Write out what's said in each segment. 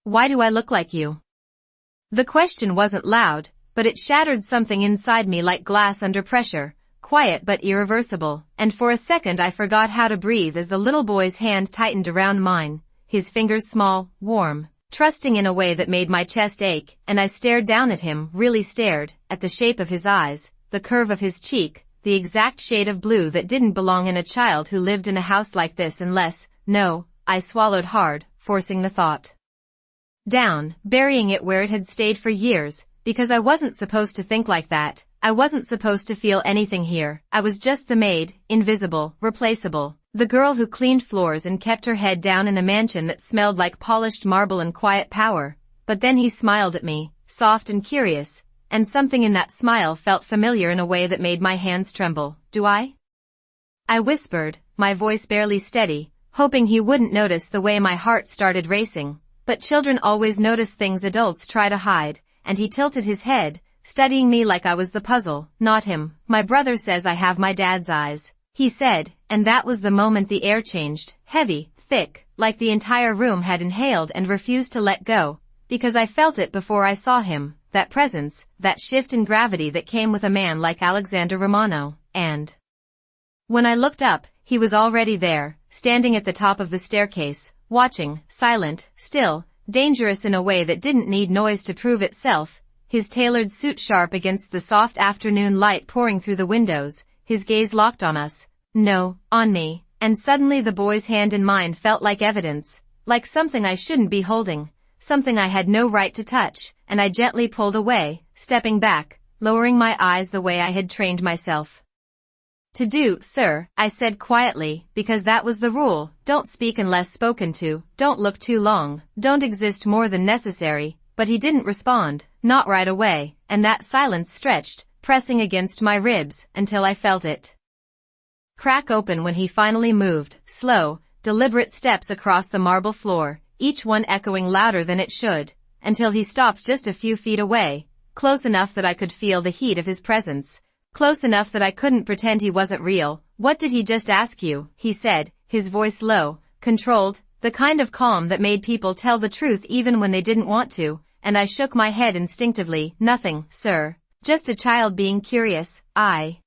Why do I look like you? The question wasn't loud, but it shattered something inside me like glass under pressure, quiet but irreversible, and for a second I forgot how to breathe as the little boy's hand tightened around mine, his fingers small, warm, trusting in a way that made my chest ache, and I stared down at him, really stared, at the shape of his eyes, the curve of his cheek, the exact shade of blue that didn't belong in a child who lived in a house like this unless, no, I swallowed hard, forcing the thought down, burying it where it had stayed for years, because I wasn't supposed to think like that. I wasn't supposed to feel anything here. I was just the maid, invisible, replaceable, the girl who cleaned floors and kept her head down in a mansion that smelled like polished marble and quiet power. But then he smiled at me, soft and curious, and something in that smile felt familiar in a way that made my hands tremble. Do I? I whispered, my voice barely steady, hoping he wouldn't notice the way my heart started racing. But children always notice things adults try to hide, and he tilted his head, studying me like I was the puzzle, not him. My brother says I have my dad's eyes, he said, and that was the moment the air changed, heavy, thick, like the entire room had inhaled and refused to let go, because I felt it before I saw him, that presence, that shift in gravity that came with a man like Alexander Romano, and when I looked up, he was already there, standing at the top of the staircase, watching, silent, still, dangerous in a way that didn't need noise to prove itself, his tailored suit sharp against the soft afternoon light pouring through the windows, his gaze locked on us. No, on me, and suddenly the boy's hand in mine felt like evidence, like something I shouldn't be holding, something I had no right to touch, and I gently pulled away, stepping back, lowering my eyes the way I had trained myself to do, sir, I said quietly, because that was the rule. Don't speak unless spoken to, don't look too long, don't exist more than necessary. But he didn't respond, not right away, and that silence stretched, pressing against my ribs, until I felt it crack open when he finally moved, slow, deliberate steps across the marble floor, each one echoing louder than it should, until he stopped just a few feet away, close enough that I could feel the heat of his presence. Close enough that I couldn't pretend he wasn't real. What did he just ask you? He said, his voice low, controlled, the kind of calm that made people tell the truth even when they didn't want to, and I shook my head instinctively. Nothing, sir. Just a child being curious, I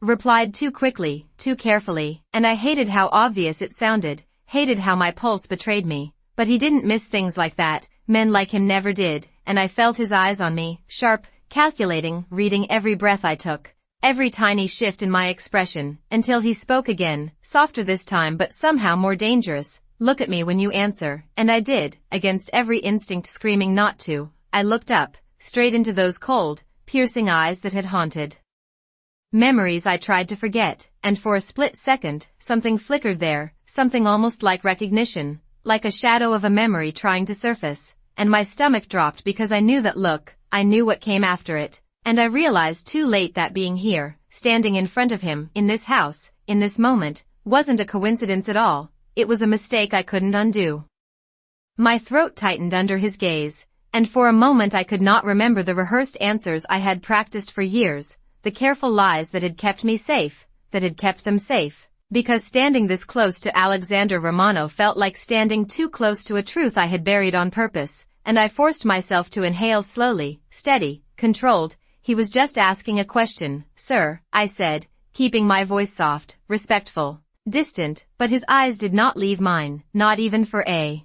replied too quickly, too carefully, and I hated how obvious it sounded, hated how my pulse betrayed me. But he didn't miss things like that, men like him never did, and I felt his eyes on me, sharp, calculating, reading every breath I took, every tiny shift in my expression, until he spoke again, softer this time but somehow more dangerous. Look at me when you answer, and I did, against every instinct screaming not to. I looked up, straight into those cold, piercing eyes that had haunted memories I tried to forget, and for a split second, something flickered there, something almost like recognition, like a shadow of a memory trying to surface, and my stomach dropped because I knew that look. I knew what came after it, and I realized too late that being here, standing in front of him, in this house, in this moment, wasn't a coincidence at all. It was a mistake I couldn't undo. My throat tightened under his gaze, and for a moment I could not remember the rehearsed answers I had practiced for years, the careful lies that had kept me safe, that had kept them safe, because standing this close to Alexander Romano felt like standing too close to a truth I had buried on purpose. And I forced myself to inhale slowly, steady, controlled. He was just asking a question, sir, I said, keeping my voice soft, respectful, distant, but his eyes did not leave mine, not even for a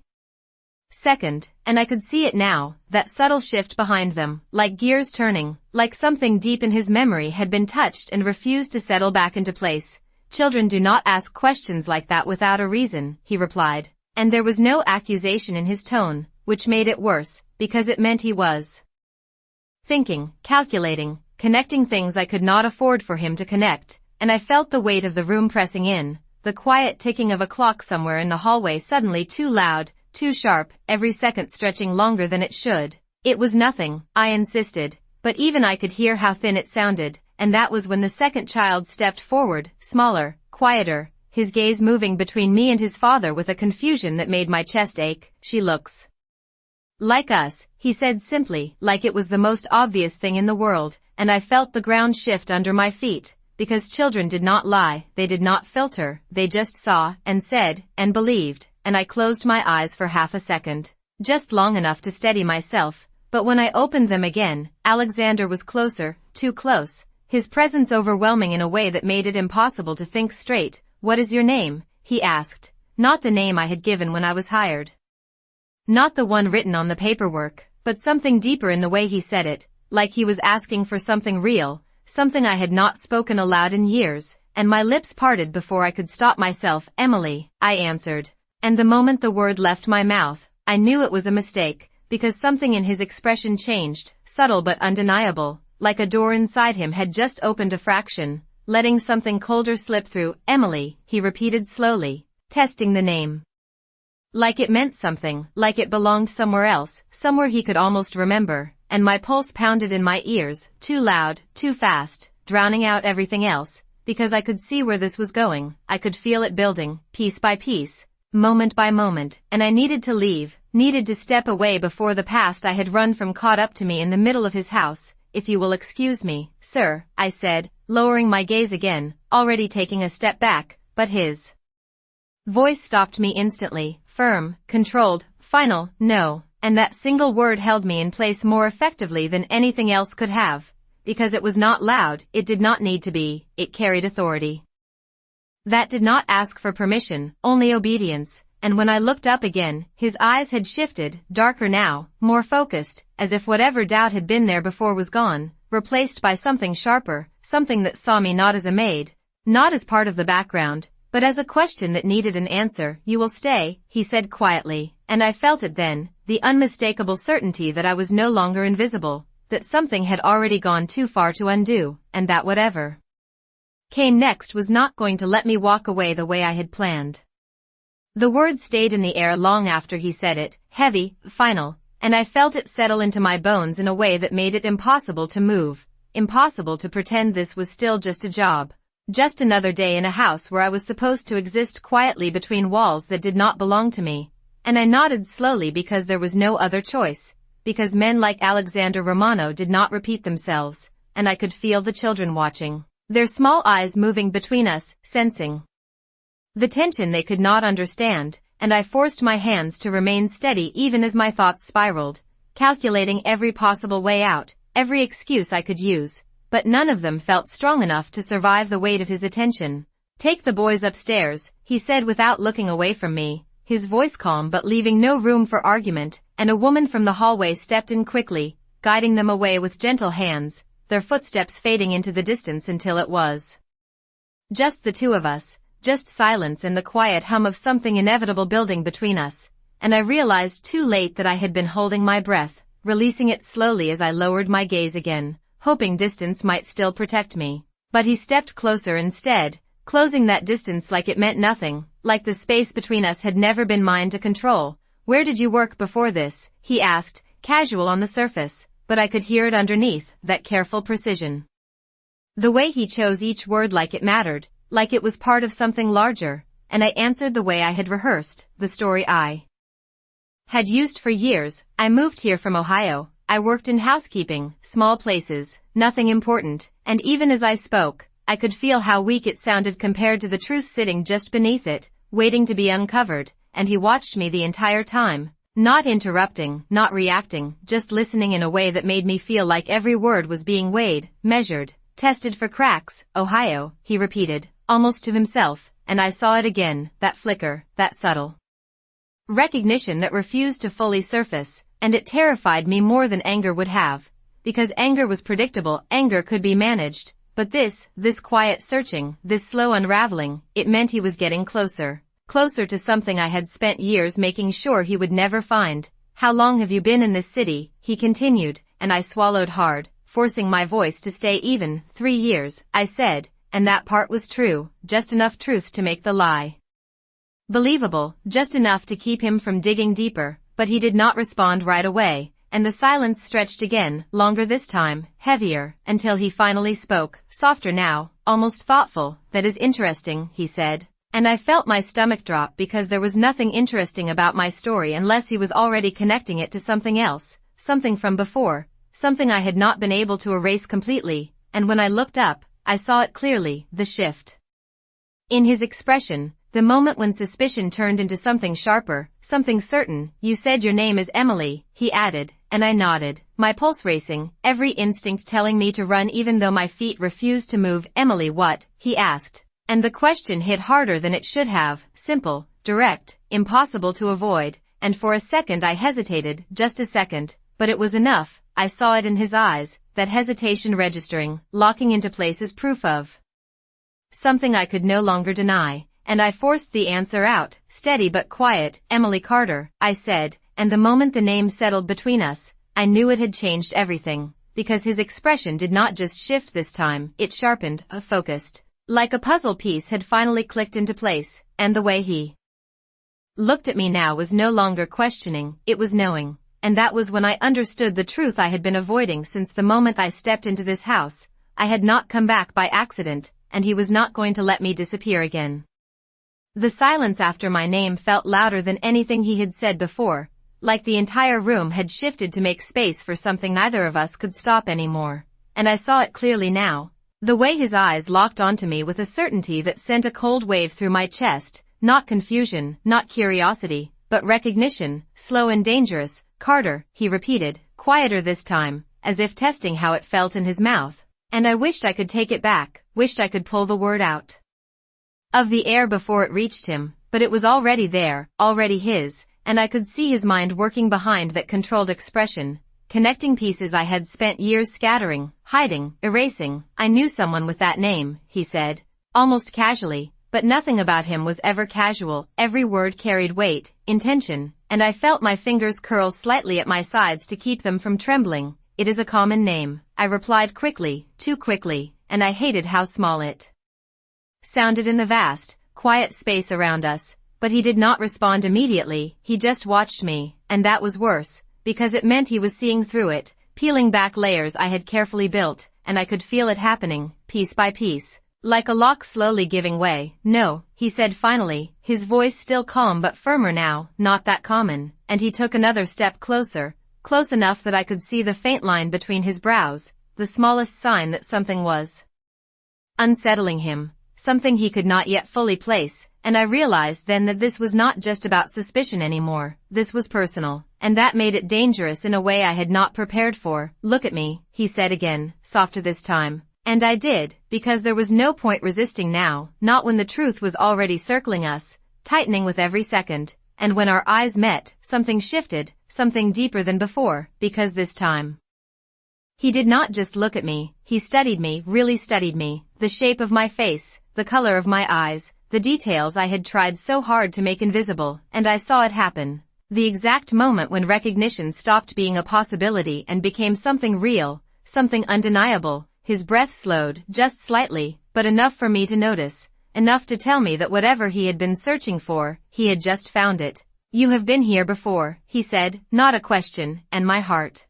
second, and I could see it now, that subtle shift behind them, like gears turning, like something deep in his memory had been touched and refused to settle back into place. Children do not ask questions like that without a reason, he replied, and there was no accusation in his tone, which made it worse, because it meant he was thinking, calculating, connecting things I could not afford for him to connect, and I felt the weight of the room pressing in, the quiet ticking of a clock somewhere in the hallway suddenly too loud, too sharp, every second stretching longer than it should. It was nothing, I insisted, but even I could hear how thin it sounded, and that was when the second child stepped forward, smaller, quieter, his gaze moving between me and his father with a confusion that made my chest ache. She looks like us, he said simply, like it was the most obvious thing in the world, and I felt the ground shift under my feet, because children did not lie, they did not filter, they just saw, and said, and believed, and I closed my eyes for half a second. just long enough to steady myself, but when I opened them again, Alexander was closer, too close, his presence overwhelming in a way that made it impossible to think straight. "What is your name?" he asked, not the name I had given when I was hired. Not the one written on the paperwork, but something deeper in the way he said it, like he was asking for something real, something I had not spoken aloud in years, and my lips parted before I could stop myself. "Emily," I answered. And the moment the word left my mouth, I knew it was a mistake, because something in his expression changed, subtle but undeniable, like a door inside him had just opened a fraction, letting something colder slip through. "Emily," he repeated slowly, testing the name. Like it meant something, like it belonged somewhere else, somewhere he could almost remember, and my pulse pounded in my ears, too loud, too fast, drowning out everything else, because I could see where this was going. I could feel it building, piece by piece, moment by moment, and I needed to leave, needed to step away before the past I had run from caught up to me in the middle of his house. "If you will excuse me, sir," I said, lowering my gaze again, already taking a step back, but his voice stopped me instantly, firm, controlled, final. "No," and that single word held me in place more effectively than anything else could have, because it was not loud, it did not need to be, it carried authority. That did not ask for permission, only obedience, and when I looked up again, his eyes had shifted, darker now, more focused, as if whatever doubt had been there before was gone, replaced by something sharper, something that saw me not as a maid, not as part of the background, but as a question that needed an answer. "You will stay," he said quietly, and I felt it then, the unmistakable certainty that I was no longer invisible, that something had already gone too far to undo, and that whatever came next was not going to let me walk away the way I had planned. The word stayed in the air long after he said it, heavy, final, and I felt it settle into my bones in a way that made it impossible to move, impossible to pretend this was still just a job, just another day in a house where I was supposed to exist quietly between walls that did not belong to me. And I nodded slowly because there was no other choice, because men like Alexander Romano did not repeat themselves, and I could feel the children watching, their small eyes moving between us, sensing the tension they could not understand, and I forced my hands to remain steady even as my thoughts spiraled, calculating every possible way out, every excuse I could use, but none of them felt strong enough to survive the weight of his attention. "Take the boys upstairs," he said without looking away from me, his voice calm but leaving no room for argument, and a woman from the hallway stepped in quickly, guiding them away with gentle hands, their footsteps fading into the distance until it was just the two of us, just silence and the quiet hum of something inevitable building between us, and I realized too late that I had been holding my breath, releasing it slowly as I lowered my gaze again, hoping distance might still protect me. But he stepped closer instead, closing that distance like it meant nothing, like the space between us had never been mine to control. "Where did you work before this?" he asked, casual on the surface, but I could hear it underneath, that careful precision. The way he chose each word like it mattered, like it was part of something larger, and I answered the way I had rehearsed, the story I had used for years. "I moved here from Ohio. I worked in housekeeping, small places, nothing important," and even as I spoke, I could feel how weak it sounded compared to the truth sitting just beneath it, waiting to be uncovered, and he watched me the entire time, not interrupting, not reacting, just listening in a way that made me feel like every word was being weighed, measured, tested for cracks. "Ohio," he repeated, almost to himself, and I saw it again, that flicker, that subtle recognition that refused to fully surface, and it terrified me more than anger would have, because anger was predictable, anger could be managed, but this quiet searching, this slow unraveling, it meant he was getting closer, closer to something I had spent years making sure he would never find. "How long have you been in this city?" he continued, and I swallowed hard, forcing my voice to stay even. 3 years, I said, and that part was true, just enough truth to make the lie believable, just enough to keep him from digging deeper, but he did not respond right away, and the silence stretched again, longer this time, heavier, until he finally spoke, softer now, almost thoughtful. "That is interesting," he said, and I felt my stomach drop because there was nothing interesting about my story unless he was already connecting it to something else, something from before, something I had not been able to erase completely, and when I looked up, I saw it clearly, the shift in his expression, the moment when suspicion turned into something sharper, something certain. You said your name is Emily, he added, and I nodded, my pulse racing, every instinct telling me to run even though my feet refused to move. Emily what? He asked. And the question hit harder than it should have, simple, direct, impossible to avoid, and for a second I hesitated, just a second, but it was enough. I saw it in his eyes, that hesitation registering, locking into place as proof of something I could no longer deny, and I forced the answer out, steady but quiet. Emily Carter, I said, and the moment the name settled between us, I knew it had changed everything, because his expression did not just shift this time, it sharpened, focused. Like a puzzle piece had finally clicked into place, and the way he looked at me now was no longer questioning, it was knowing. And that was when I understood the truth I had been avoiding since the moment I stepped into this house. I had not come back by accident, and he was not going to let me disappear again. The silence after my name felt louder than anything he had said before, like the entire room had shifted to make space for something neither of us could stop anymore. And I saw it clearly now. The way his eyes locked onto me with a certainty that sent a cold wave through my chest, not confusion, not curiosity, but recognition, slow and dangerous. Carter, he repeated, quieter this time, as if testing how it felt in his mouth. And I wished I could take it back, wished I could pull the word out of the air before it reached him, but it was already there, already his, and I could see his mind working behind that controlled expression, connecting pieces I had spent years scattering, hiding, erasing. I knew someone with that name, he said, almost casually, but nothing about him was ever casual. Every word carried weight, intention, and I felt my fingers curl slightly at my sides to keep them from trembling. It is a common name, I replied quickly, too quickly, and I hated how small it sounded in the vast, quiet space around us. But he did not respond immediately, he just watched me, and that was worse, because it meant he was seeing through it, peeling back layers I had carefully built, and I could feel it happening, piece by piece, like a lock slowly giving way. No, he said finally, his voice still calm but firmer now, not that common, and he took another step closer, close enough that I could see the faint line between his brows, the smallest sign that something was unsettling him, something he could not yet fully place, and I realized then that this was not just about suspicion anymore, this was personal, and that made it dangerous in a way I had not prepared for. Look at me, he said again, softer this time. And I did, because there was no point resisting now, not when the truth was already circling us, tightening with every second, and when our eyes met, something shifted, something deeper than before, because this time he did not just look at me, he studied me, really studied me, the shape of my face, the color of my eyes, the details I had tried so hard to make invisible, and I saw it happen. The exact moment when recognition stopped being a possibility and became something real, something undeniable. His breath slowed, just slightly, but enough for me to notice, enough to tell me that whatever he had been searching for, he had just found it. You have been here before, he said, not a question, and my heart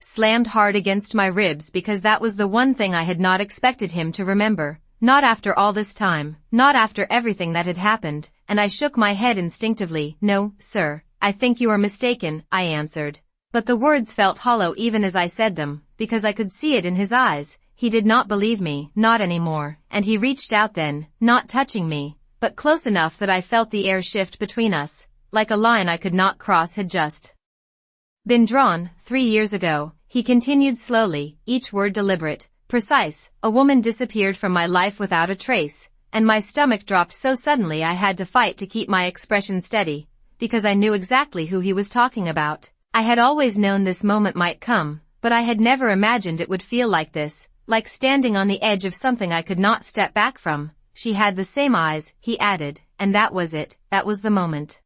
slammed hard against my ribs because that was the one thing I had not expected him to remember. Not after all this time, not after everything that had happened, and I shook my head instinctively. No, sir, I think you are mistaken, I answered. But the words felt hollow even as I said them, because I could see it in his eyes. He did not believe me, not anymore, and he reached out then, not touching me, but close enough that I felt the air shift between us, like a line I could not cross had just been drawn. 3 years ago, he continued slowly, each word deliberate, precise. A woman disappeared from my life without a trace, and my stomach dropped so suddenly I had to fight to keep my expression steady, because I knew exactly who he was talking about. I had always known this moment might come, but I had never imagined it would feel like this, like standing on the edge of something I could not step back from. She had the same eyes, he added, and that was it, that was the moment.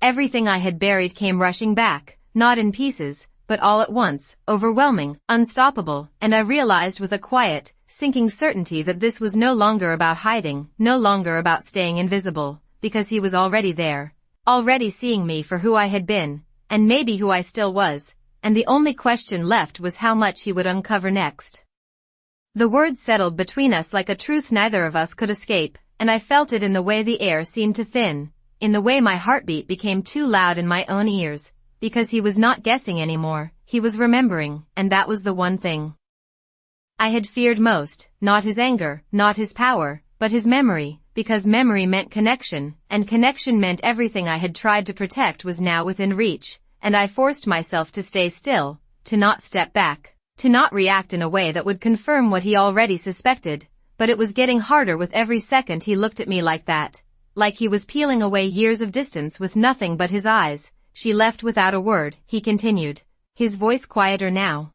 Everything I had buried came rushing back, not in pieces, but all at once, overwhelming, unstoppable, and I realized with a quiet, sinking certainty that this was no longer about hiding, no longer about staying invisible, because he was already there, already seeing me for who I had been, and maybe who I still was, and the only question left was how much he would uncover next. The words settled between us like a truth neither of us could escape, and I felt it in the way the air seemed to thin, in the way my heartbeat became too loud in my own ears, because he was not guessing anymore, he was remembering, and that was the one thing I had feared most, not his anger, not his power, but his memory, because memory meant connection, and connection meant everything I had tried to protect was now within reach, and I forced myself to stay still, to not step back, to not react in a way that would confirm what he already suspected, but it was getting harder with every second he looked at me like that, like he was peeling away years of distance with nothing but his eyes. She left without a word, he continued, his voice quieter now,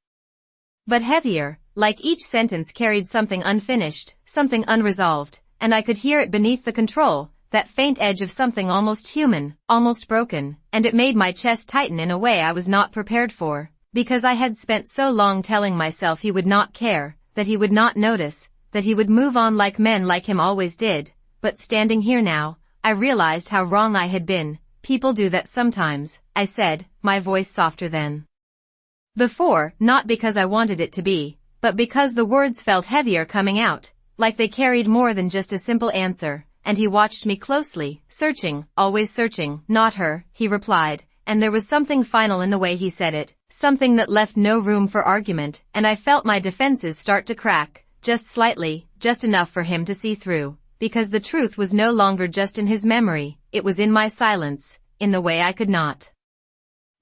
but heavier, like each sentence carried something unfinished, something unresolved, and I could hear it beneath the control, that faint edge of something almost human, almost broken, and it made my chest tighten in a way I was not prepared for, because I had spent so long telling myself he would not care, that he would not notice, that he would move on like men like him always did, but standing here now, I realized how wrong I had been. People do that sometimes, I said, my voice softer than before, not because I wanted it to be, but because the words felt heavier coming out, like they carried more than just a simple answer, and he watched me closely, searching, always searching. Not her, he replied, and there was something final in the way he said it, something that left no room for argument, and I felt my defenses start to crack, just slightly, just enough for him to see through, because the truth was no longer just in his memory, it was in my silence, in the way I could not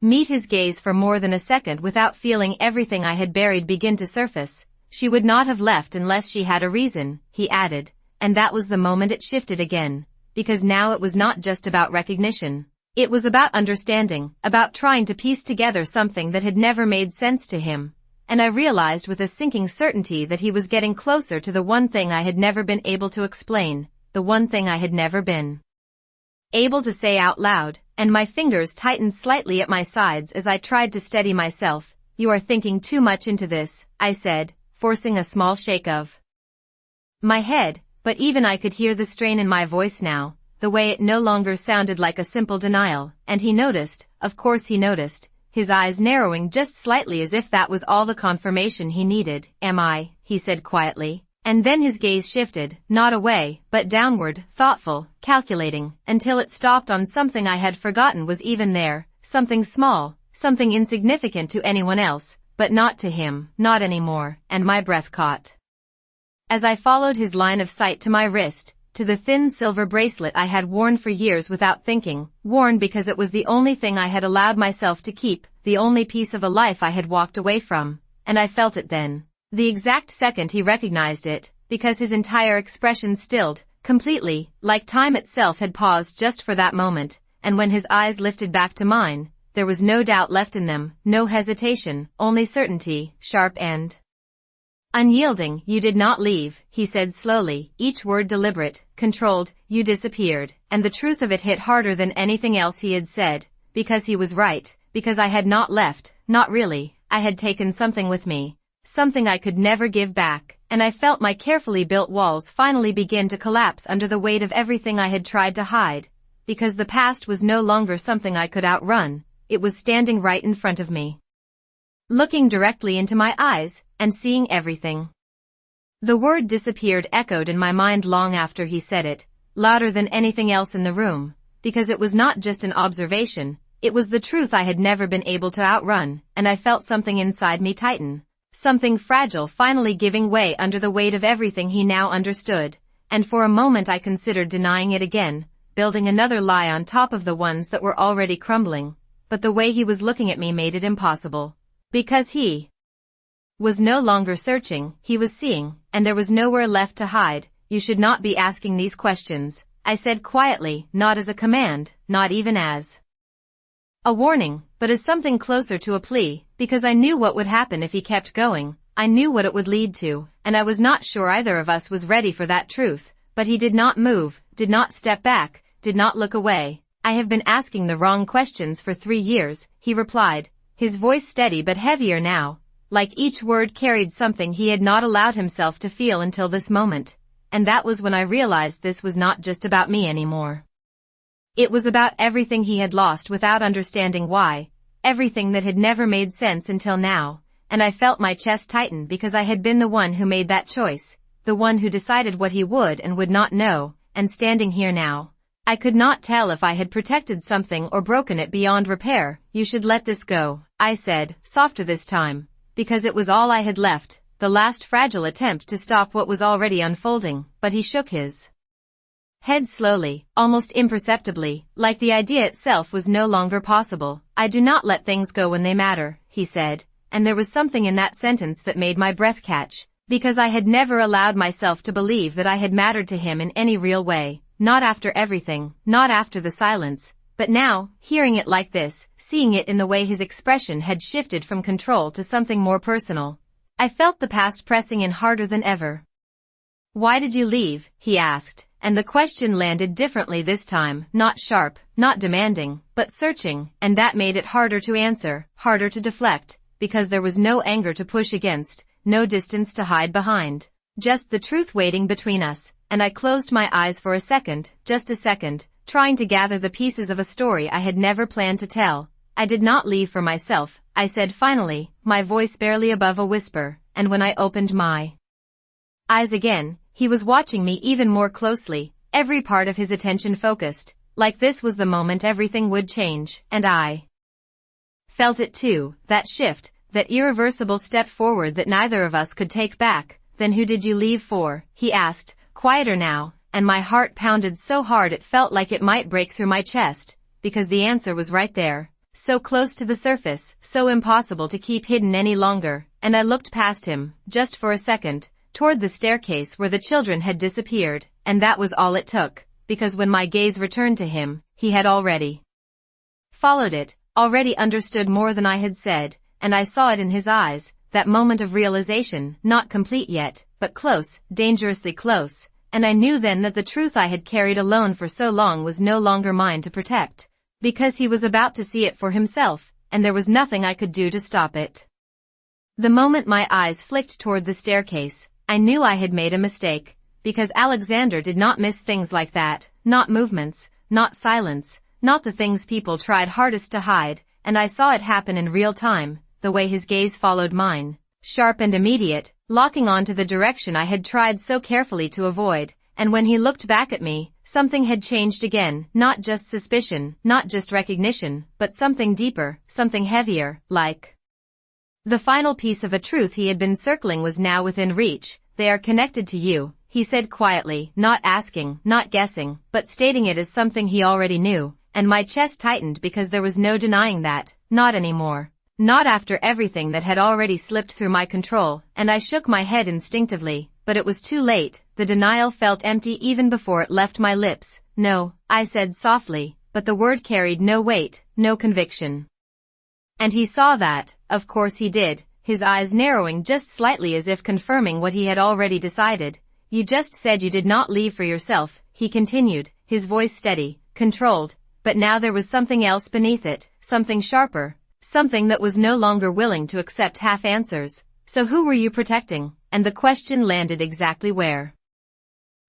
meet his gaze for more than a second without feeling everything I had buried begin to surface. She would not have left unless she had a reason, he added, and that was the moment it shifted again, because now it was not just about recognition. It was about understanding, about trying to piece together something that had never made sense to him, and I realized with a sinking certainty that he was getting closer to the one thing I had never been able to explain, the one thing I had never been able to say out loud, and my fingers tightened slightly at my sides as I tried to steady myself. You are thinking too much into this, I said, forcing a small shake of my head, but even I could hear the strain in my voice now, the way it no longer sounded like a simple denial, and he noticed, of course he noticed, his eyes narrowing just slightly as if that was all the confirmation he needed. Am I? He said quietly. And then his gaze shifted, not away, but downward, thoughtful, calculating, until it stopped on something I had forgotten was even there, something small, something insignificant to anyone else, but not to him, not anymore, and my breath caught as I followed his line of sight to my wrist, to the thin silver bracelet I had worn for years without thinking, worn because it was the only thing I had allowed myself to keep, the only piece of a life I had walked away from, and I felt it then. The exact second he recognized it, because his entire expression stilled, completely, like time itself had paused just for that moment, and when his eyes lifted back to mine, there was no doubt left in them, no hesitation, only certainty, sharp and unyielding. You did not leave, he said slowly, each word deliberate, controlled. You disappeared, and the truth of it hit harder than anything else he had said, because he was right, because I had not left, not really, I had taken something with me. Something I could never give back, and I felt my carefully built walls finally begin to collapse under the weight of everything I had tried to hide, because the past was no longer something I could outrun, it was standing right in front of me, looking directly into my eyes, and seeing everything. The word disappeared echoed in my mind long after he said it, louder than anything else in the room, because it was not just an observation, it was the truth I had never been able to outrun, and I felt something inside me tighten. Something fragile finally giving way under the weight of everything he now understood, and for a moment I considered denying it again, building another lie on top of the ones that were already crumbling, but the way he was looking at me made it impossible. Because he was no longer searching, he was seeing, and there was nowhere left to hide. You should not be asking these questions, I said quietly, not as a command, not even as a warning, but as something closer to a plea, because I knew what would happen if he kept going, I knew what it would lead to, and I was not sure either of us was ready for that truth, but he did not move, did not step back, did not look away. I have been asking the wrong questions for 3 years, he replied, his voice steady but heavier now, like each word carried something he had not allowed himself to feel until this moment, and that was when I realized this was not just about me anymore. It was about everything he had lost without understanding why, everything that had never made sense until now, and I felt my chest tighten because I had been the one who made that choice, the one who decided what he would and would not know, and standing here now, I could not tell if I had protected something or broken it beyond repair. You should let this go, I said, softer this time, because it was all I had left, the last fragile attempt to stop what was already unfolding, but he shook his head slowly, almost imperceptibly, like the idea itself was no longer possible. "I do not let things go when they matter," he said, and there was something in that sentence that made my breath catch, because I had never allowed myself to believe that I had mattered to him in any real way, not after everything, not after the silence. But now, hearing it like this, seeing it in the way his expression had shifted from control to something more personal, I felt the past pressing in harder than ever. "Why did you leave?" he asked, and the question landed differently this time, not sharp, not demanding, but searching, and that made it harder to answer, harder to deflect, because there was no anger to push against, no distance to hide behind, just the truth waiting between us, and I closed my eyes for a second, just a second, trying to gather the pieces of a story I had never planned to tell. "I did not leave for myself," I said finally, my voice barely above a whisper, and when I opened my eyes again, he was watching me even more closely, every part of his attention focused, like this was the moment everything would change, and I felt it too, that shift, that irreversible step forward that neither of us could take back. "Then who did you leave for?" he asked, quieter now, and my heart pounded so hard it felt like it might break through my chest, because the answer was right there, so close to the surface, so impossible to keep hidden any longer, and I looked past him, just for a second, toward the staircase where the children had disappeared, and that was all it took, because when my gaze returned to him, he had already followed it, already understood more than I had said, and I saw it in his eyes, that moment of realization, not complete yet, but close, dangerously close, and I knew then that the truth I had carried alone for so long was no longer mine to protect, because he was about to see it for himself, and there was nothing I could do to stop it. The moment my eyes flicked toward the staircase, I knew I had made a mistake, because Alexander did not miss things like that, not movements, not silence, not the things people tried hardest to hide, and I saw it happen in real time, the way his gaze followed mine, sharp and immediate, locking on to the direction I had tried so carefully to avoid, and when he looked back at me, something had changed again, not just suspicion, not just recognition, but something deeper, something heavier, like the final piece of a truth he had been circling was now within reach. "They are connected to you," he said quietly, not asking, not guessing, but stating it as something he already knew, and my chest tightened because there was no denying that, not anymore. Not after everything that had already slipped through my control, and I shook my head instinctively, but it was too late. The denial felt empty even before it left my lips. "No," I said softly, but the word carried no weight, no conviction. And he saw that, of course he did, his eyes narrowing just slightly as if confirming what he had already decided. "You just said you did not leave for yourself," he continued, his voice steady, controlled, but now there was something else beneath it, something sharper. Something that was no longer willing to accept half answers. "So who were you protecting?" And the question landed exactly where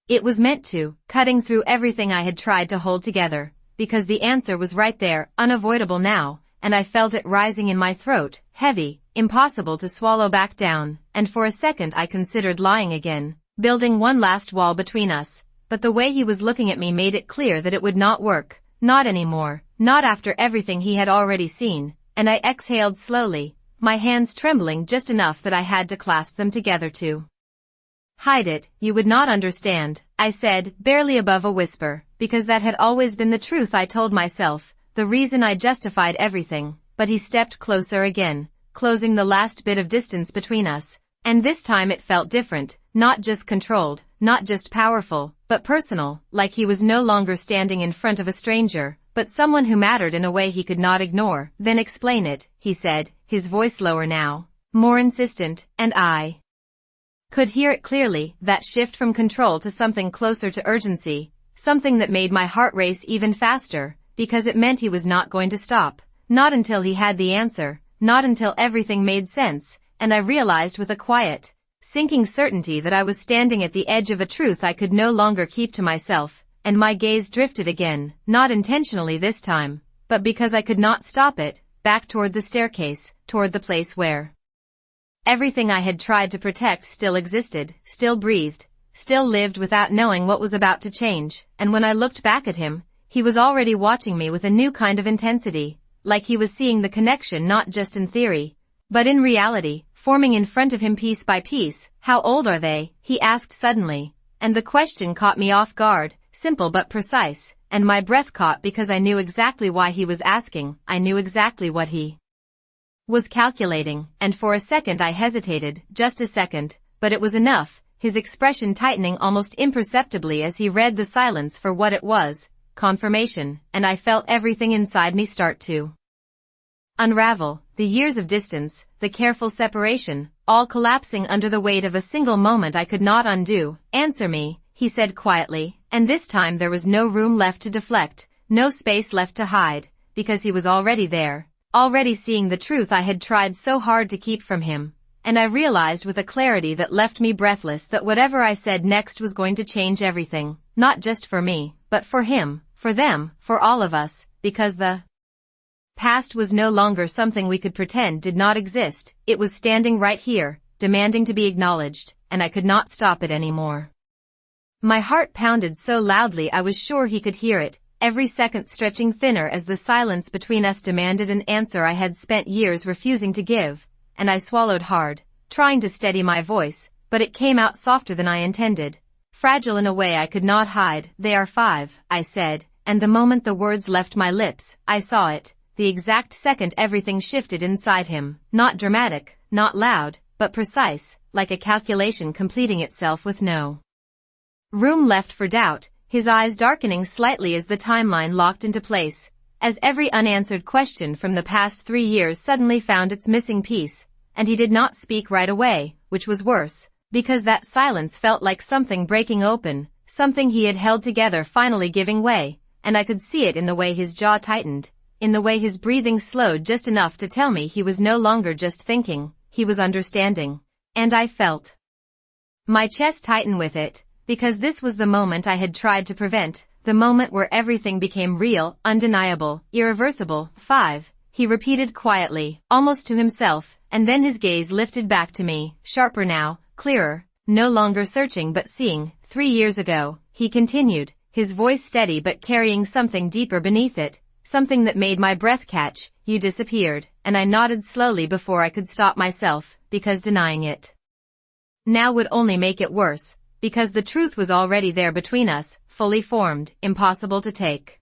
it was meant to, cutting through everything I had tried to hold together, because the answer was right there, unavoidable now, and I felt it rising in my throat, heavy, impossible to swallow back down, and for a second I considered lying again, building one last wall between us, but the way he was looking at me made it clear that it would not work, not anymore, not after everything he had already seen. And I exhaled slowly, my hands trembling just enough that I had to clasp them together to hide it. "You would not understand," I said, barely above a whisper, because that had always been the truth I told myself, the reason I justified everything. But he stepped closer again, closing the last bit of distance between us, and this time it felt different, not just controlled, not just powerful, but personal, like he was no longer standing in front of a stranger, but someone who mattered in a way he could not ignore. "Then explain it," he said, his voice lower now, more insistent, and I could hear it clearly, that shift from control to something closer to urgency, something that made my heart race even faster, because it meant he was not going to stop, not until he had the answer, not until everything made sense, and I realized with a quiet, sinking certainty that I was standing at the edge of a truth I could no longer keep to myself. And my gaze drifted again, not intentionally this time, but because I could not stop it, back toward the staircase, toward the place where everything I had tried to protect still existed, still breathed, still lived without knowing what was about to change. And when I looked back at him, he was already watching me with a new kind of intensity, like he was seeing the connection not just in theory, but in reality, forming in front of him piece by piece. "How old are they?" he asked suddenly, and the question caught me off guard, simple but precise, and my breath caught because I knew exactly why he was asking. I knew exactly what he was calculating, and for a second I hesitated, just a second, but it was enough, his expression tightening almost imperceptibly as he read the silence for what it was, confirmation, and I felt everything inside me start to unravel, the years of distance, the careful separation, all collapsing under the weight of a single moment I could not undo. Answer me, he said quietly, and this time there was no room left to deflect, no space left to hide, because he was already there, already seeing the truth I had tried so hard to keep from him, and I realized with a clarity that left me breathless that whatever I said next was going to change everything, not just for me, but for him, for them, for all of us, because the past was no longer something we could pretend did not exist. It was standing right here, demanding to be acknowledged, and I could not stop it anymore. My heart pounded so loudly I was sure he could hear it, every second stretching thinner as the silence between us demanded an answer I had spent years refusing to give, and I swallowed hard, trying to steady my voice, but it came out softer than I intended, fragile in a way I could not hide. They are 5, I said, and the moment the words left my lips, I saw it. The exact second everything shifted inside him, not dramatic, not loud, but precise, like a calculation completing itself with no room left for doubt, his eyes darkening slightly as the timeline locked into place, as every unanswered question from the past 3 years suddenly found its missing piece, and he did not speak right away, which was worse, because that silence felt like something breaking open, something he had held together finally giving way, and I could see it in the way his jaw tightened, in the way his breathing slowed just enough to tell me he was no longer just thinking, he was understanding, and I felt my chest tighten with it, because this was the moment I had tried to prevent, the moment where everything became real, undeniable, irreversible. 5, he repeated quietly, almost to himself, and then his gaze lifted back to me, sharper now, clearer, no longer searching but seeing. 3 years ago, he continued, his voice steady but carrying something deeper beneath it, something that made my breath catch. You disappeared, and I nodded slowly before I could stop myself, because denying it now would only make it worse, because the truth was already there between us, fully formed, impossible to take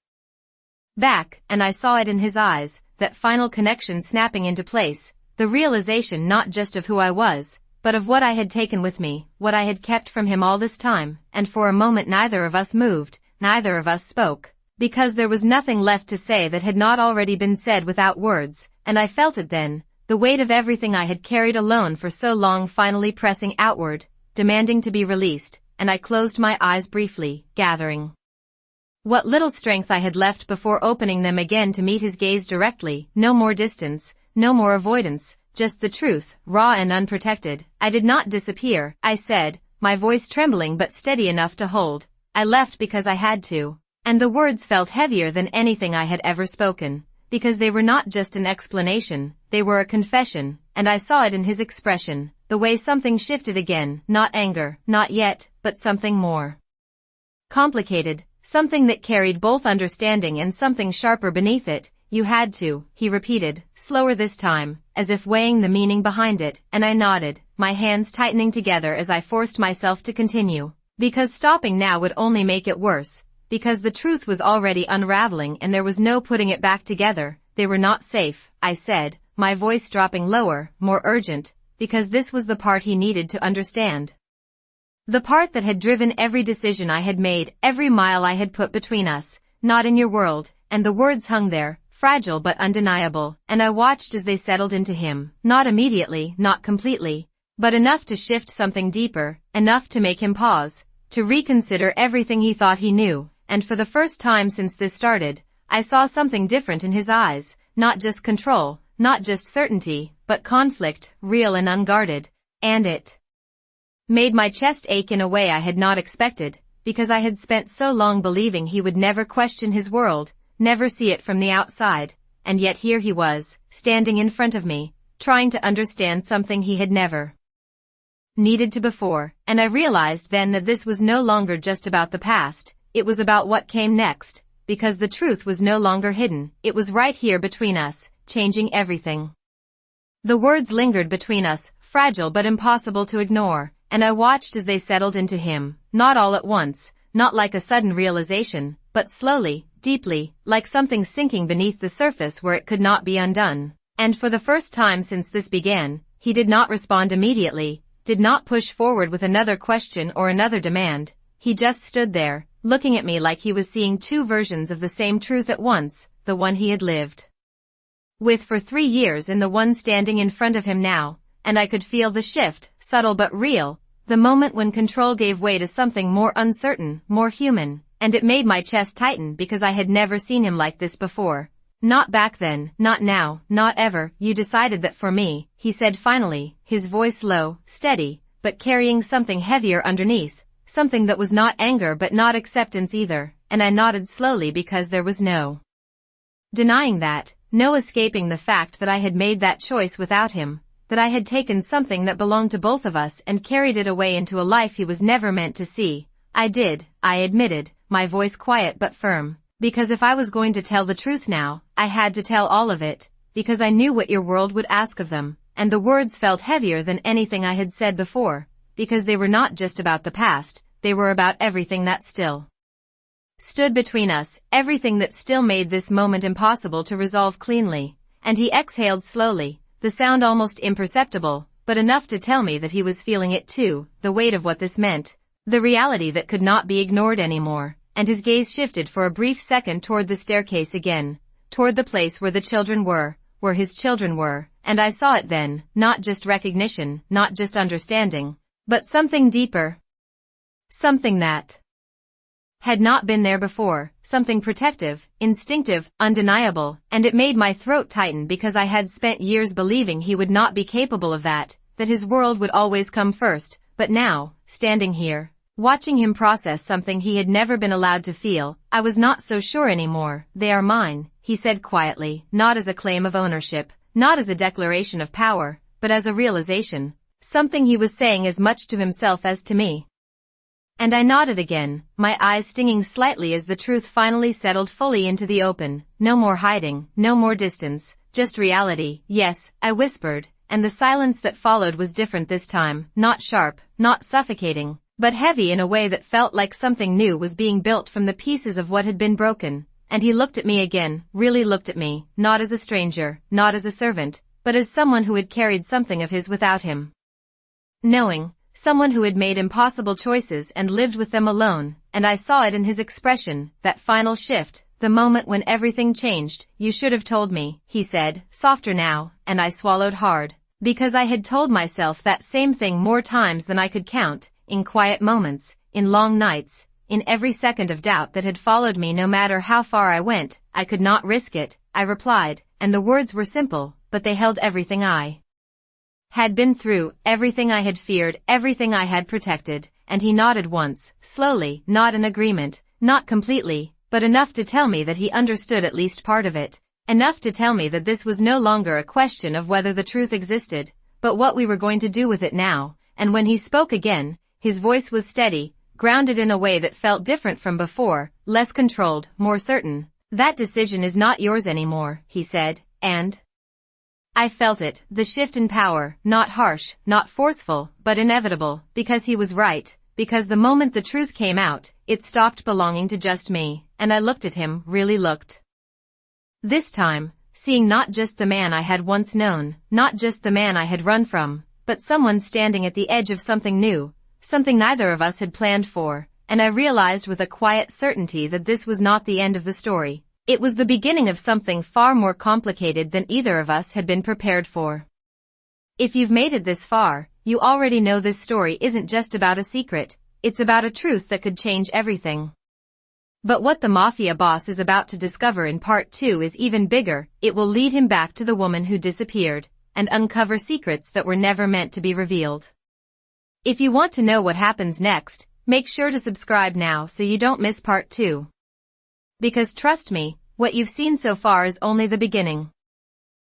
back, and I saw it in his eyes, that final connection snapping into place, the realization not just of who I was, but of what I had taken with me, what I had kept from him all this time, and for a moment neither of us moved, neither of us spoke, because there was nothing left to say that had not already been said without words, and I felt it then, the weight of everything I had carried alone for so long finally pressing outward, demanding to be released, and I closed my eyes briefly, gathering what little strength I had left before opening them again to meet his gaze directly. No more distance, no more avoidance, just the truth, raw and unprotected. I did not disappear, I said, my voice trembling but steady enough to hold. I left because I had to, and the words felt heavier than anything I had ever spoken, because they were not just an explanation, they were a confession, and I saw it in his expression, the way something shifted again, not anger, not yet, but something more complicated, something that carried both understanding and something sharper beneath it. You had to, he repeated, slower this time, as if weighing the meaning behind it, and I nodded, my hands tightening together as I forced myself to continue, because stopping now would only make it worse, because the truth was already unraveling and there was no putting it back together. They were not safe, I said, my voice dropping lower, more urgent, because this was the part he needed to understand. The part that had driven every decision I had made, every mile I had put between us. Not in your world, and the words hung there, fragile but undeniable, and I watched as they settled into him, not immediately, not completely, but enough to shift something deeper, enough to make him pause, to reconsider everything he thought he knew, and for the first time since this started, I saw something different in his eyes, not just control, not just certainty, but conflict, real and unguarded, and it made my chest ache in a way I had not expected, because I had spent so long believing he would never question his world, never see it from the outside, and yet here he was, standing in front of me, trying to understand something he had never needed to before, and I realized then that this was no longer just about the past, it was about what came next, because the truth was no longer hidden, it was right here between us, changing everything. The words lingered between us, fragile but impossible to ignore, and I watched as they settled into him, not all at once, not like a sudden realization, but slowly, deeply, like something sinking beneath the surface where it could not be undone. And for the first time since this began, he did not respond immediately, did not push forward with another question or another demand. He just stood there, looking at me like he was seeing two versions of the same truth at once, the one he had lived with for 3 years and the one standing in front of him now, and I could feel the shift, subtle but real, the moment when control gave way to something more uncertain, more human, and it made my chest tighten because I had never seen him like this before. Not back then, not now, not ever. You decided that for me, he said finally, his voice low, steady, but carrying something heavier underneath, something that was not anger but not acceptance either, and I nodded slowly because there was no denying that, no escaping the fact that I had made that choice without him, that I had taken something that belonged to both of us and carried it away into a life he was never meant to see. I did, I admitted, my voice quiet but firm, because if I was going to tell the truth now, I had to tell all of it, because I knew what your world would ask of them, and the words felt heavier than anything I had said before, because they were not just about the past, they were about everything that still stood between us, everything that still made this moment impossible to resolve cleanly. And he exhaled slowly, the sound almost imperceptible, but enough to tell me that he was feeling it too, the weight of what this meant, the reality that could not be ignored anymore. And his gaze shifted for a brief second toward the staircase again, toward the place where the children were, where his children were, and I saw it then, not just recognition, not just understanding, but something deeper. Something that had not been there before, something protective, instinctive, undeniable, and it made my throat tighten because I had spent years believing he would not be capable of that his world would always come first, but now, standing here, watching him process something he had never been allowed to feel, I was not so sure anymore. They are mine, he said quietly, not as a claim of ownership, not as a declaration of power, but as a realization, something he was saying as much to himself as to me. And I nodded again, my eyes stinging slightly as the truth finally settled fully into the open. No more hiding, no more distance, just reality. Yes, I whispered, and the silence that followed was different this time, not sharp, not suffocating, but heavy in a way that felt like something new was being built from the pieces of what had been broken. And he looked at me again, really looked at me, not as a stranger, not as a servant, but as someone who had carried something of his without him knowing, someone who had made impossible choices and lived with them alone, and I saw it in his expression, that final shift, the moment when everything changed. You should have told me, he said, softer now, and I swallowed hard, because I had told myself that same thing more times than I could count, in quiet moments, in long nights, in every second of doubt that had followed me no matter how far I went. I could not risk it, I replied, and the words were simple, but they held everything I had been through, everything I had feared, everything I had protected. And he nodded once, slowly, not in agreement, not completely, but enough to tell me that he understood at least part of it, enough to tell me that this was no longer a question of whether the truth existed, but what we were going to do with it now. And when he spoke again, his voice was steady, grounded in a way that felt different from before, less controlled, more certain. That decision is not yours anymore, he said, and I felt it, the shift in power, not harsh, not forceful, but inevitable, because he was right, because the moment the truth came out, it stopped belonging to just me, and I looked at him, really looked. This time, seeing not just the man I had once known, not just the man I had run from, but someone standing at the edge of something new, something neither of us had planned for, and I realized with a quiet certainty that this was not the end of the story. It was the beginning of something far more complicated than either of us had been prepared for. If you've made it this far, you already know this story isn't just about a secret, it's about a truth that could change everything. But what the Mafia boss is about to discover in part 2 is even bigger. It will lead him back to the woman who disappeared, and uncover secrets that were never meant to be revealed. If you want to know what happens next, make sure to subscribe now so you don't miss part 2. Because trust me, what you've seen so far is only the beginning.